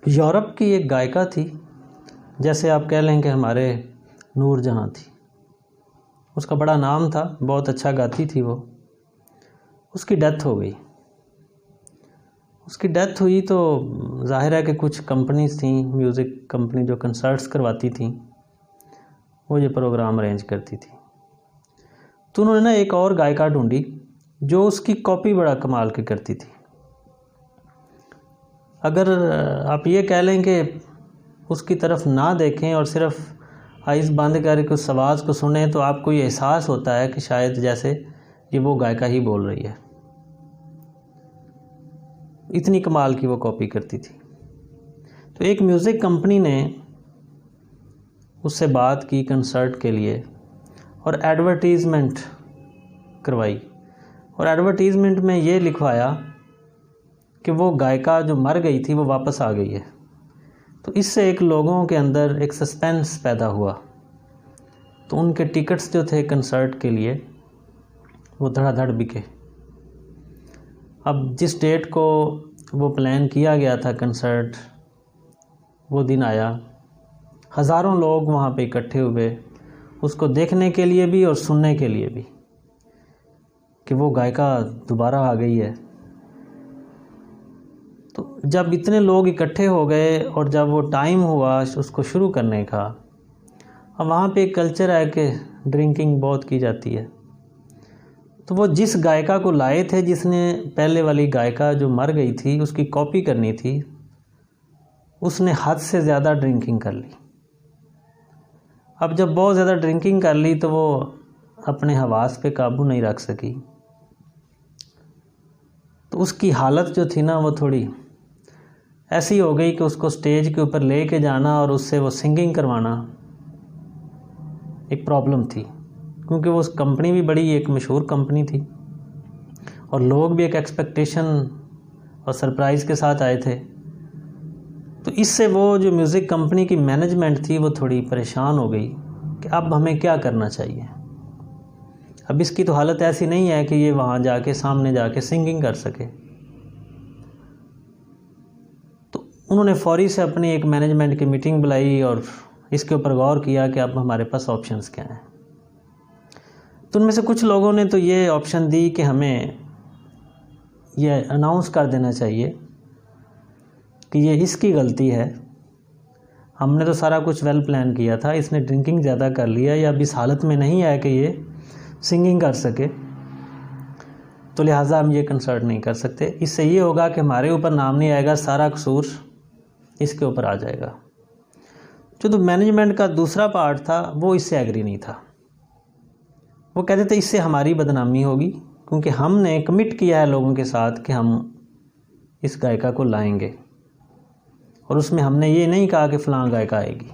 Europe की एक गायिका थी, जैसे आप कह लें कि हमारे नूरजहाँ थी। उसका बड़ा नाम था, बहुत अच्छा गाती थी वो। उसकी डेथ हो गई। उसकी डेथ हुई तो जाहिर है कि कुछ कंपनीज थी, म्यूज़िक कंपनी जो कंसर्ट्स करवाती थी, वो ये प्रोग्राम अरेंज करती थी। तो उन्होंने ना एक और गायिका ढूंढी जो उसकी कॉपी बड़ा कमाल की करती थी। अगर आप ये कह लें कि उसकी तरफ ना देखें और सिर्फ आइज़ बंद करके उस आवाज़ को सुने तो आपको ये एहसास होता है कि शायद जैसे ये वो गायिका ही बोल रही है। इतनी कमाल की वो कॉपी करती थी। तो एक म्यूज़िक कंपनी ने उससे बात की कंसर्ट के लिए और एडवर्टीज़मेंट करवाई, और एडवर्टीज़मेंट में ये लिखवाया कि वो गायिका जो मर गई थी वो वापस आ गई है। तो इससे एक लोगों के अंदर एक सस्पेंस पैदा हुआ। तो उनके टिकट्स जो थे कंसर्ट के लिए वो धड़ाधड़ बिके। अब जिस डेट को वो प्लान किया गया था कंसर्ट, वो दिन आया। हज़ारों लोग वहाँ पे इकट्ठे हुए उसको देखने के लिए भी और सुनने के लिए भी कि वो गायिका दोबारा आ गई है। तो जब इतने लोग इकट्ठे हो गए और जब वो टाइम हुआ उसको शुरू करने का, अब वहाँ पे एक कल्चर है कि ड्रिंकिंग बहुत की जाती है। तो वो जिस गायिका को लाए थे, जिसने पहले वाली गायिका जो मर गई थी उसकी कॉपी करनी थी, उसने हद से ज़्यादा ड्रिंकिंग कर ली। अब जब बहुत ज़्यादा ड्रिंकिंग कर ली तो वो अपने हवास पे काबू नहीं रख सकी। तो उसकी हालत जो थी ना वो थोड़ी ऐसी हो गई कि उसको स्टेज के ऊपर ले के जाना और उससे वो सिंगिंग करवाना एक प्रॉब्लम थी, क्योंकि वो उस कंपनी भी बड़ी एक मशहूर कंपनी थी और लोग भी एक एक्सपेक्टेशन और सरप्राइज़ के साथ आए थे। तो इससे वो जो म्यूज़िक कंपनी की मैनेजमेंट थी वो थोड़ी परेशान हो गई कि अब हमें क्या करना चाहिए। अब इसकी तो हालत ऐसी नहीं है कि ये वहाँ जाके सामने जाके सिंगिंग कर सके। तो उन्होंने फौरी से अपनी एक मैनेजमेंट की मीटिंग बुलाई और इसके ऊपर गौर किया कि अब हमारे पास ऑप्शंस क्या हैं। तो उनमें से कुछ लोगों ने तो ये ऑप्शन दी कि हमें ये अनाउंस कर देना चाहिए कि ये इसकी गलती है, हमने तो सारा कुछ वेल प्लान किया था, इसने ड्रिंकिंग ज़्यादा कर लिया या अब इस हालत में नहीं है कि ये सिंगिंग कर सके, तो लिहाजा हम ये कंसर्ट नहीं कर सकते। इससे ये होगा कि हमारे ऊपर नाम नहीं आएगा, सारा कसूर इसके ऊपर आ जाएगा। जो तो मैनेजमेंट का दूसरा पार्ट था वो इससे एग्री नहीं था। वो कहते थे इससे हमारी बदनामी होगी, क्योंकि हमने कमिट किया है लोगों के साथ कि हम इस गायिका को लाएंगे और उसमें हमने ये नहीं कहा कि फ़लाँ गायिका आएगी।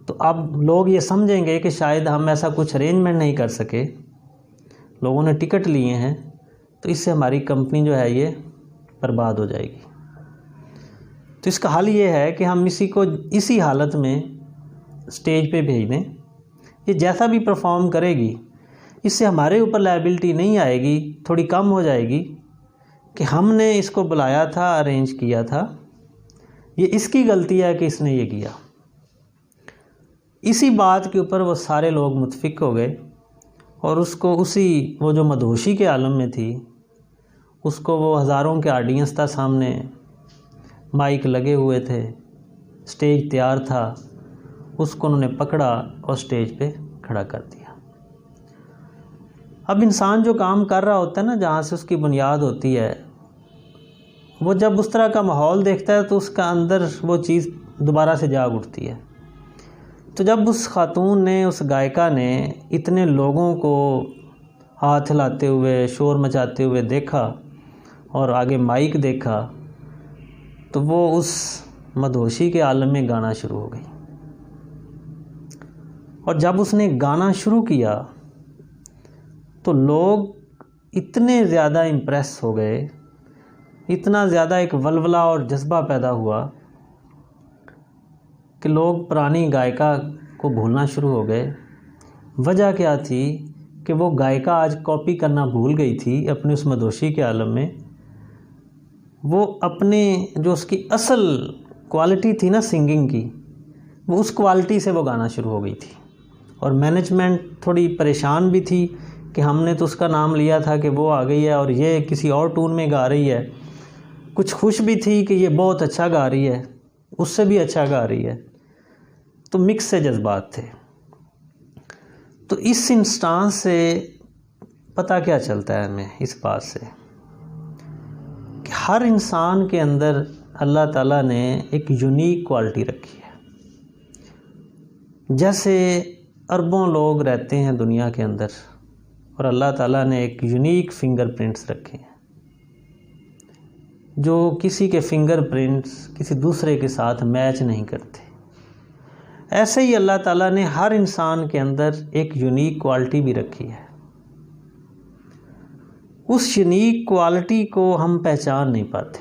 तो अब लोग ये समझेंगे कि शायद हम ऐसा कुछ अरेंजमेंट नहीं कर सके, लोगों ने टिकट लिए हैं, तो इससे हमारी कंपनी जो है ये बर्बाद हो जाएगी। तो इसका हल ये है कि हम इसी को इसी हालत में स्टेज पे भेज दें। ये जैसा भी परफॉर्म करेगी इससे हमारे ऊपर लायबिलिटी नहीं आएगी, थोड़ी कम हो जाएगी कि हमने इसको बुलाया था, अरेंज किया था, ये इसकी गलती है कि इसने ये किया। इसी बात के ऊपर वो सारे लोग मुत्फिक हो गए और उसको वो जो मदहोशी के आलम में थी उसको वो हज़ारों के ऑडियंस था सामने, माइक लगे हुए थे, स्टेज तैयार था, उसको उन्होंने पकड़ा और स्टेज पे खड़ा कर दिया। अब इंसान जो काम कर रहा होता है ना, जहाँ से उसकी बुनियाद होती है, वो जब उस तरह का माहौल देखता है तो उसका अंदर वो चीज़ दोबारा से जाग उठती है। तो जब उस खातून ने, उस गायिका ने इतने लोगों को हाथ हिलाते हुए, शोर मचाते हुए देखा और आगे माइक देखा, तो वो उस मदहोशी के आलम में गाना शुरू हो गई। और जब उसने गाना शुरू किया तो लोग इतने ज़्यादा इम्प्रेस हो गए, इतना ज़्यादा एक वलवला और जज्बा पैदा हुआ कि लोग पुरानी गायिका को भूलना शुरू हो गए। वजह क्या थी कि वो गायिका आज कॉपी करना भूल गई थी अपने उस मदहोशी के आलम में। वो अपने जो उसकी असल क्वालिटी थी ना सिंगिंग की, वो उस क्वालिटी से वो गाना शुरू हो गई थी। और मैनेजमेंट थोड़ी परेशान भी थी कि हमने तो उसका नाम लिया था कि वो आ गई है और ये किसी और टून में गा रही है। कुछ खुश भी थी कि ये बहुत अच्छा गा रही है, उससे भी अच्छा गा रही है। तो मिक्स से जज्बात थे। तो इस इंस्टांस से पता क्या चलता है हमें इस बात से कि हर इंसान के अंदर अल्लाह ताला ने एक यूनिक क्वालिटी रखी है। जैसे अरबों लोग रहते हैं दुनिया के अंदर और अल्लाह ताला ने एक यूनिक फिंगरप्रिंट्स रखे हैं, जो किसी के फिंगरप्रिंट्स किसी दूसरे के साथ मैच नहीं करते। ऐसे ही अल्लाह ताला ने हर इंसान के अंदर एक यूनिक क्वालिटी भी रखी है। उस यूनिक क्वालिटी को हम पहचान नहीं पाते।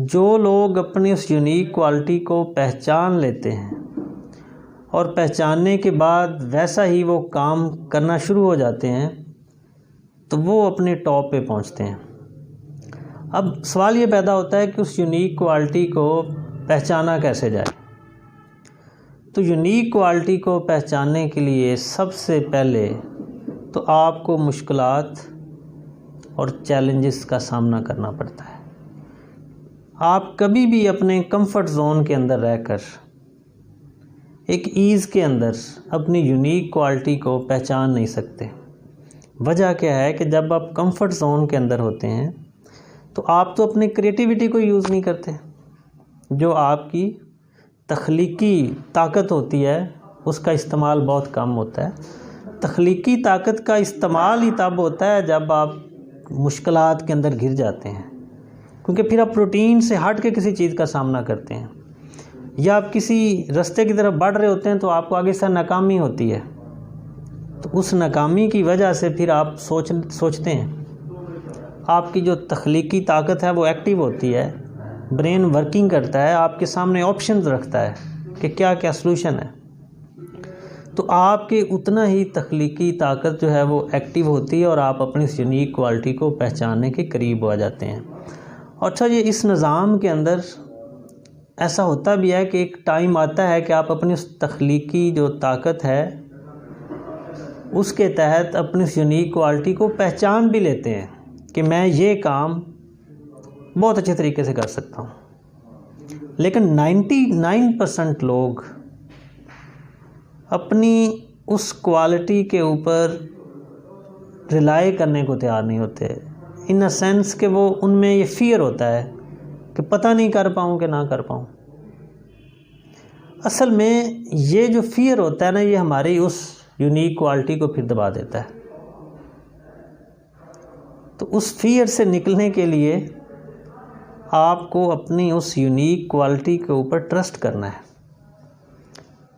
जो लोग अपनी उस यूनिक क्वालिटी को पहचान लेते हैं और पहचानने के बाद वैसा ही वो काम करना शुरू हो जाते हैं, तो वो अपने टॉप पे पहुंचते हैं। अब सवाल ये पैदा होता है कि उस यूनिक क्वालिटी को पहचाना कैसे जाए। तो यूनिक क्वालिटी को पहचानने के लिए सबसे पहले तो आपको मुश्किलात और चैलेंजेस का सामना करना पड़ता है। आप कभी भी अपने कंफर्ट जोन के अंदर रहकर एक ईज़ के अंदर अपनी यूनिक क्वालिटी को पहचान नहीं सकते। वजह क्या है कि जब आप कंफर्ट जोन के अंदर होते हैं तो आप तो अपनी क्रिएटिविटी को यूज़ नहीं करते। जो आपकी तख्लीकी ताकत होती है उसका इस्तेमाल बहुत कम होता है। तख्लीकी ताकत का इस्तेमाल ही तब होता है जब आप मुश्किलात के अंदर घिर जाते हैं, क्योंकि फिर आप रूटीन से हट के किसी चीज़ का सामना करते हैं, या आप किसी रास्ते की तरफ बढ़ रहे होते हैं तो आपको आगे से नाकामी होती है। तो उस नाकामी की वजह से फिर आप सोचते हैं, आपकी जो तख्लीकी ताकत है वो एक्टिव होती है, ब्रेन वर्किंग करता है, आपके सामने ऑप्शंस रखता है कि क्या क्या सलूशन है। तो आपके उतना ही तख्लीकी ताकत जो है वो एक्टिव होती है और आप अपनी इस यूनिक क्वालिटी को पहचानने के करीब हो जाते हैं। और अच्छा, ये इस निज़ाम के अंदर ऐसा होता भी है कि एक टाइम आता है कि आप अपनी उस तख्लीकी जो ताकत है उसके तहत अपनी उस यूनिक क्वालिटी को पहचान भी लेते हैं कि मैं ये काम बहुत अच्छे तरीके से कर सकता हूँ। लेकिन 99% लोग अपनी उस क्वालिटी के ऊपर रिलाई करने को तैयार नहीं होते, इन अ सेंस कि वो उनमें ये फियर होता है कि पता नहीं कर पाऊँ कि ना कर पाऊँ। असल में ये जो फियर होता है ना, ये हमारी उस यूनिक क्वालिटी को फिर दबा देता है। तो उस फियर से निकलने के लिए आपको अपनी उस यूनिक क्वालिटी के ऊपर ट्रस्ट करना है।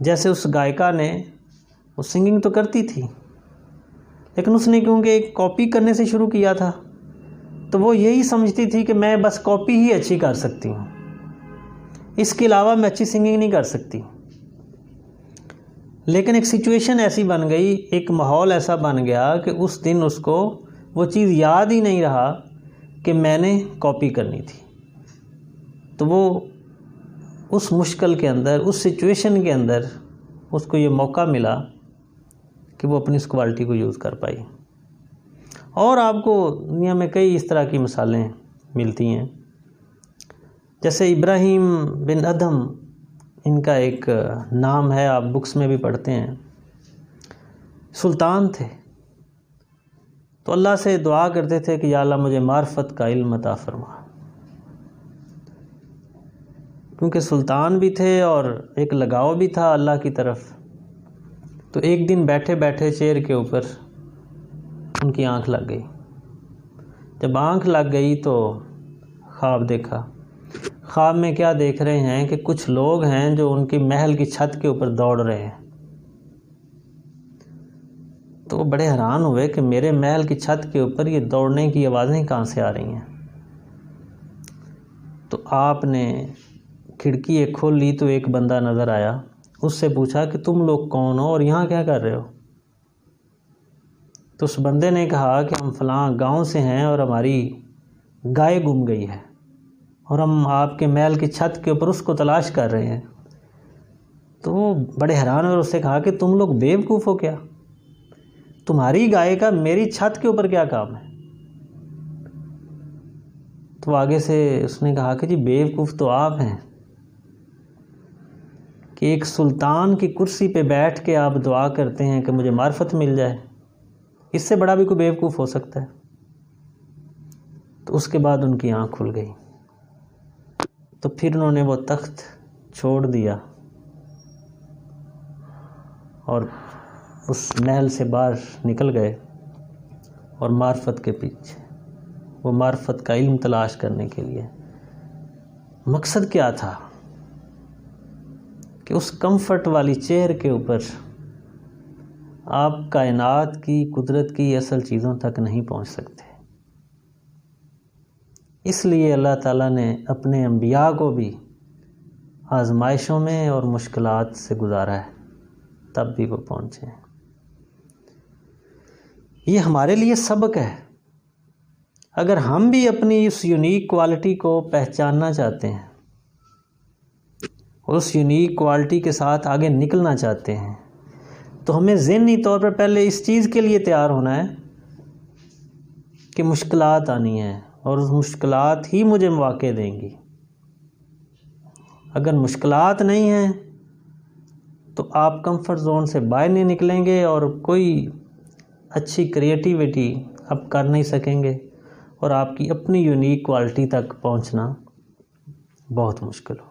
जैसे उस गायिका ने, वो सिंगिंग तो करती थी लेकिन उसने क्योंकि एक कॉपी करने से शुरू किया था, तो वो यही समझती थी कि मैं बस कॉपी ही अच्छी कर सकती हूँ, इसके अलावा मैं अच्छी सिंगिंग नहीं कर सकती। लेकिन एक सिचुएशन ऐसी बन गई, एक माहौल ऐसा बन गया कि उस दिन उसको वो चीज़ याद ही नहीं रहा कि मैंने कॉपी करनी थी। तो वो उस मुश्किल के अंदर, उस सिचुएशन के अंदर उसको ये मौका मिला कि वो अपनी इस क्वालिटी को यूज़ कर पाई। और आपको दुनिया में कई इस तरह की मिसालें मिलती हैं। जैसे इब्राहिम बिन अदम, इनका एक नाम है, आप बुक्स में भी पढ़ते हैं। सुल्तान थे, तो अल्लाह से दुआ करते थे कि या अल्लाह मुझे मार्फत का इल्म अता फरमा। क्योंकि सुल्तान भी थे और एक लगाव भी था अल्लाह की तरफ। तो एक दिन बैठे बैठे चेयर के ऊपर उनकी आंख लग गई। जब आंख लग गई तो ख्वाब देखा। ख्वाब में क्या देख रहे हैं कि कुछ लोग हैं जो उनकी महल की छत के ऊपर दौड़ रहे हैं। तो वो बड़े हैरान हुए कि मेरे महल की छत के ऊपर ये दौड़ने की आवाज़ें कहाँ से आ रही हैं। तो आपने खिड़की एक खोल ली तो एक बंदा नज़र आया। उससे पूछा कि तुम लोग कौन हो और यहाँ क्या कर रहे हो। तो उस बंदे ने कहा कि हम फ़लाँ गांव से हैं और हमारी गाय गुम गई है और हम आपके महल की छत के ऊपर उसको तलाश कर रहे हैं। तो वो बड़े हैरान हुए, उससे कहा कि तुम लोग बेवकूफ़ हो क्या? तुम्हारी गाय का मेरी छत के ऊपर क्या काम है? तो आगे से उसने कहा कि जी बेवकूफ़ तो आप हैं कि एक सुल्तान की कुर्सी पे बैठ के आप दुआ करते हैं कि मुझे मार्फत मिल जाए। इससे बड़ा भी कोई बेवकूफ़ हो सकता है? तो उसके बाद उनकी आँख खुल गई। तो फिर उन्होंने वो तख्त छोड़ दिया और उस महल से बाहर निकल गए और मार्फत के पीछे, वो मार्फत का इल्म तलाश करने के लिए। मकसद क्या था कि उस कंफर्ट वाली चेयर के ऊपर आप कायनात की, कुदरत की असल चीज़ों तक नहीं पहुंच सकते। इसलिए अल्लाह ताला ने अपने अंबिया को भी आजमाइशों में और मुश्किलात से गुजारा है, तब भी वो पहुँचे। ये हमारे लिए सबक है। अगर हम भी अपनी उस यूनिक क्वालिटी को पहचानना चाहते हैं, उस यूनिक क्वालिटी के साथ आगे निकलना चाहते हैं, तो हमें ज़हनी तौर पर पहले इस चीज़ के लिए तैयार होना है कि मुश्किलात आनी है और उस मुश्किलात ही मुझे मौके देंगी। अगर मुश्किलात नहीं हैं तो आप कंफर्ट जोन से बाहर नहीं निकलेंगे और कोई अच्छी क्रिएटिविटी आप कर नहीं सकेंगे और आपकी अपनी यूनिक क्वालिटी तक पहुंचना बहुत मुश्किल हो।